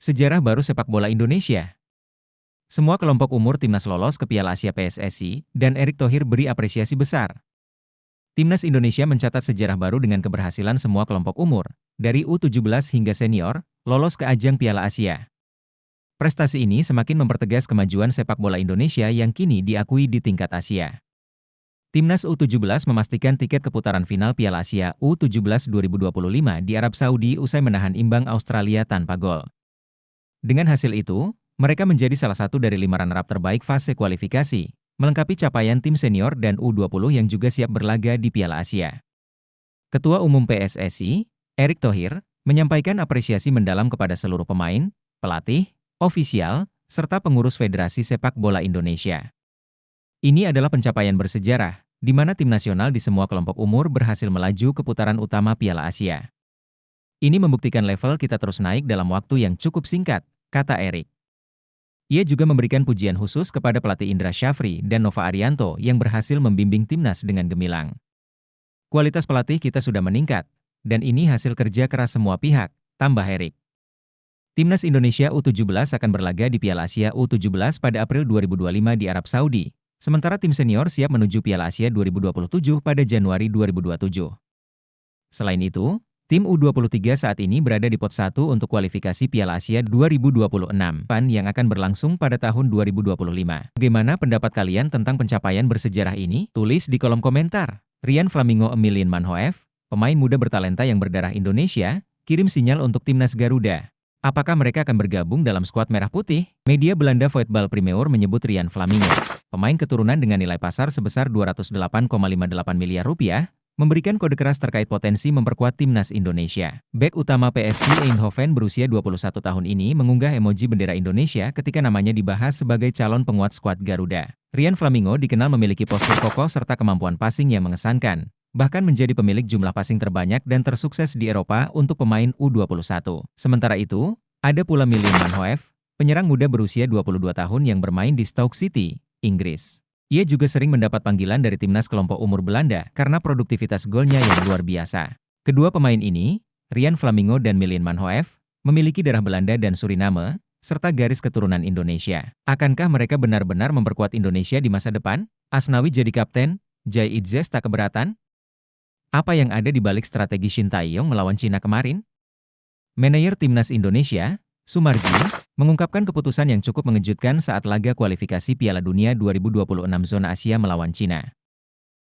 Sejarah baru sepak bola Indonesia. Semua kelompok umur timnas lolos ke Piala Asia PSSI, dan Erick Thohir beri apresiasi besar. Timnas Indonesia mencatat sejarah baru dengan keberhasilan semua kelompok umur, dari U17 hingga senior, lolos ke ajang Piala Asia. Prestasi ini semakin mempertegas kemajuan sepak bola Indonesia yang kini diakui di tingkat Asia. Timnas U17 memastikan tiket keputaran final Piala Asia U17 2025 di Arab Saudi usai menahan imbang Australia tanpa gol. Dengan hasil itu, mereka menjadi salah satu dari 5 runner-up terbaik fase kualifikasi, melengkapi capaian tim senior dan U20 yang juga siap berlaga di Piala Asia. Ketua Umum PSSI, Erick Thohir, menyampaikan apresiasi mendalam kepada seluruh pemain, pelatih, ofisial, serta pengurus Federasi Sepak Bola Indonesia. Ini adalah pencapaian bersejarah, di mana tim nasional di semua kelompok umur berhasil melaju ke putaran utama Piala Asia. Ini membuktikan level kita terus naik dalam waktu yang cukup singkat, kata Erick. Ia juga memberikan pujian khusus kepada pelatih Indra Syafri dan Nova Arianto yang berhasil membimbing timnas dengan gemilang. Kualitas pelatih kita sudah meningkat, dan ini hasil kerja keras semua pihak, tambah Erick. Timnas Indonesia U17 akan berlaga di Piala Asia U17 pada April 2025 di Arab Saudi, sementara tim senior siap menuju Piala Asia 2027 pada Januari 2027. Selain itu, tim U23 saat ini berada di pot 1 untuk kualifikasi Piala Asia 2026 yang akan berlangsung pada tahun 2025. Bagaimana pendapat kalian tentang pencapaian bersejarah ini? Tulis di kolom komentar. Rian Flamingo Emilian Manhoef, pemain muda bertalenta yang berdarah Indonesia, kirim sinyal untuk timnas Garuda. Apakah mereka akan bergabung dalam skuad merah putih? Media Belanda Voetbal Primeur menyebut Rian Flamingo, pemain keturunan dengan nilai pasar sebesar 208,58 miliar rupiah, memberikan kode keras terkait potensi memperkuat timnas Indonesia. Bek utama PSV Eindhoven berusia 21 tahun ini mengunggah emoji bendera Indonesia ketika namanya dibahas sebagai calon penguat skuad Garuda. Rian Flamingo dikenal memiliki postur kokoh serta kemampuan passing yang mengesankan, bahkan menjadi pemilik jumlah passing terbanyak dan tersukses di Eropa untuk pemain U21. Sementara itu, ada pula Emilian Manhoef, penyerang muda berusia 22 tahun yang bermain di Stoke City, Inggris. Ia juga sering mendapat panggilan dari timnas kelompok umur Belanda karena produktivitas golnya yang luar biasa. Kedua pemain ini, Rian Flamingo dan Emilian Manhoef, memiliki darah Belanda dan Suriname, serta garis keturunan Indonesia. Akankah mereka benar-benar memperkuat Indonesia di masa depan? Asnawi jadi kapten, Jai Idzes tak keberatan? Apa yang ada di balik strategi Shin Tae-yong melawan Cina kemarin? Manajer Timnas Indonesia, Sumarji, mengungkapkan keputusan yang cukup mengejutkan saat laga kualifikasi Piala Dunia 2026 zona Asia melawan Cina.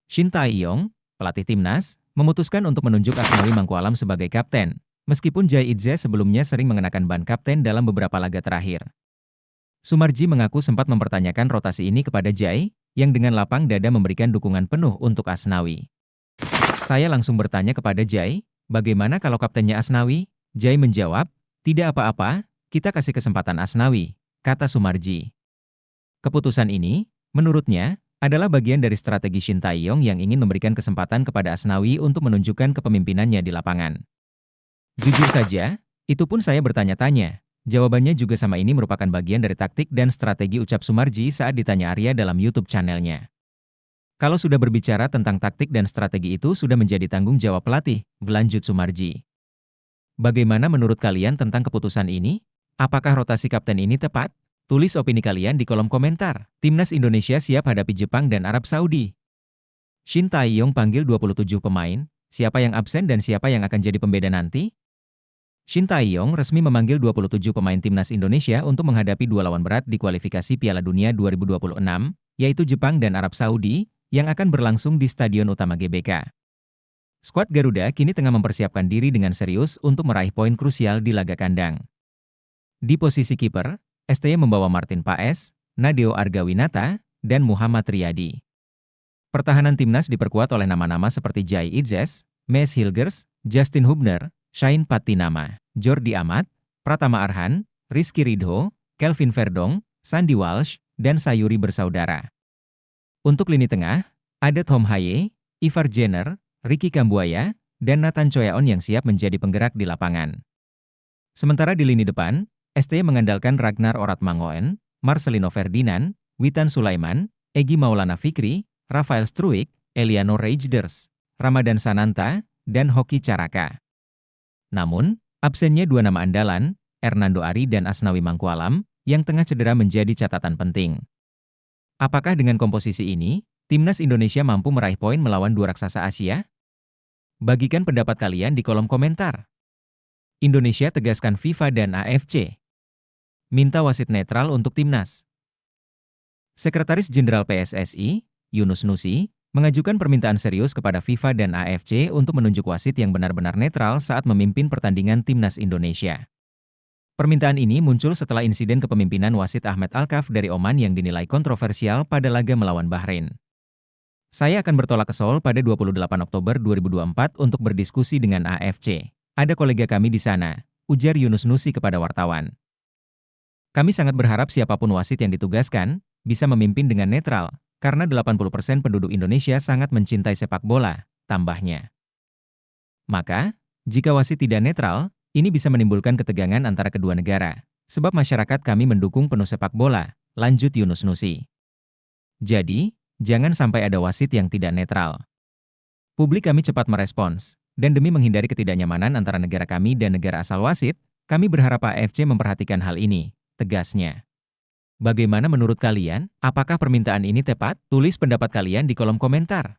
Shin Tae-yong, pelatih timnas, memutuskan untuk menunjuk Asnawi Mangkualam sebagai kapten, meskipun Jai Idzes sebelumnya sering mengenakan ban kapten dalam beberapa laga terakhir. Sumarji mengaku sempat mempertanyakan rotasi ini kepada Jai, yang dengan lapang dada memberikan dukungan penuh untuk Asnawi. Saya langsung bertanya kepada Jai, bagaimana kalau kaptennya Asnawi? Jai menjawab, tidak apa-apa, kita kasih kesempatan Asnawi, kata Sumarji. Keputusan ini, menurutnya, adalah bagian dari strategi Shin Tae-yong yang ingin memberikan kesempatan kepada Asnawi untuk menunjukkan kepemimpinannya di lapangan. Jujur saja, itu pun saya bertanya-tanya. Jawabannya juga sama, ini merupakan bagian dari taktik dan strategi, ucap Sumarji saat ditanya Arya dalam YouTube channelnya. Kalau sudah berbicara tentang taktik dan strategi itu sudah menjadi tanggung jawab pelatih, berlanjut Sumarji. Bagaimana menurut kalian tentang keputusan ini? Apakah rotasi kapten ini tepat? Tulis opini kalian di kolom komentar. Timnas Indonesia siap hadapi Jepang dan Arab Saudi. Shin Tae-yong panggil 27 pemain, siapa yang absen dan siapa yang akan jadi pembeda nanti? Shin Tae-yong resmi memanggil 27 pemain timnas Indonesia untuk menghadapi dua lawan berat di kualifikasi Piala Dunia 2026, yaitu Jepang dan Arab Saudi, yang akan berlangsung di Stadion Utama GBK. Skuad Garuda kini tengah mempersiapkan diri dengan serius untuk meraih poin krusial di laga kandang. Di posisi kiper, STY membawa Martin Paes, Nadeo Argawinata, dan Muhammad Riyadi. Pertahanan timnas diperkuat oleh nama-nama seperti Jai Idzes, Mes Hilgers, Justin Hubner, Shain Patinama, Jordi Amat, Pratama Arhan, Rizky Ridho, Kelvin Verdong, Sandy Walsh, dan Sayuri bersaudara. Untuk lini tengah, ada Tom Haye, Ivar Jenner, Ricky Kambuaya, dan Nathan Choyaon yang siap menjadi penggerak di lapangan. Sementara di lini depan, STY mengandalkan Ragnar Oratmangoen, Marcelino Ferdinand, Witan Sulaiman, Egy Maulana Fikri, Rafael Struijk, Eliano Reijnders, Ramadan Sananta, dan Hoki Caraka. Namun, absennya dua nama andalan, Hernando Ari dan Asnawi Mangkualam, yang tengah cedera menjadi catatan penting. Apakah dengan komposisi ini, Timnas Indonesia mampu meraih poin melawan dua raksasa Asia? Bagikan pendapat kalian di kolom komentar. Indonesia tegaskan FIFA dan AFC. Minta wasit netral untuk Timnas. Sekretaris Jenderal PSSI, Yunus Nusi, mengajukan permintaan serius kepada FIFA dan AFC untuk menunjuk wasit yang benar-benar netral saat memimpin pertandingan Timnas Indonesia. Permintaan ini muncul setelah insiden kepemimpinan wasit Ahmed Alkaf dari Oman yang dinilai kontroversial pada laga melawan Bahrain. Saya akan bertolak ke Seoul pada 28 Oktober 2024 untuk berdiskusi dengan AFC. Ada kolega kami di sana, ujar Yunus Nusi kepada wartawan. Kami sangat berharap siapapun wasit yang ditugaskan, bisa memimpin dengan netral, karena 80% penduduk Indonesia sangat mencintai sepak bola, tambahnya. Maka, jika wasit tidak netral, ini bisa menimbulkan ketegangan antara kedua negara, sebab masyarakat kami mendukung penuh sepak bola, lanjut Yunus Nusi. Jadi, jangan sampai ada wasit yang tidak netral. Publik kami cepat merespons, dan demi menghindari ketidaknyamanan antara negara kami dan negara asal wasit, kami berharap AFC memperhatikan hal ini, tegasnya. Bagaimana menurut kalian? Apakah permintaan ini tepat? Tulis pendapat kalian di kolom komentar.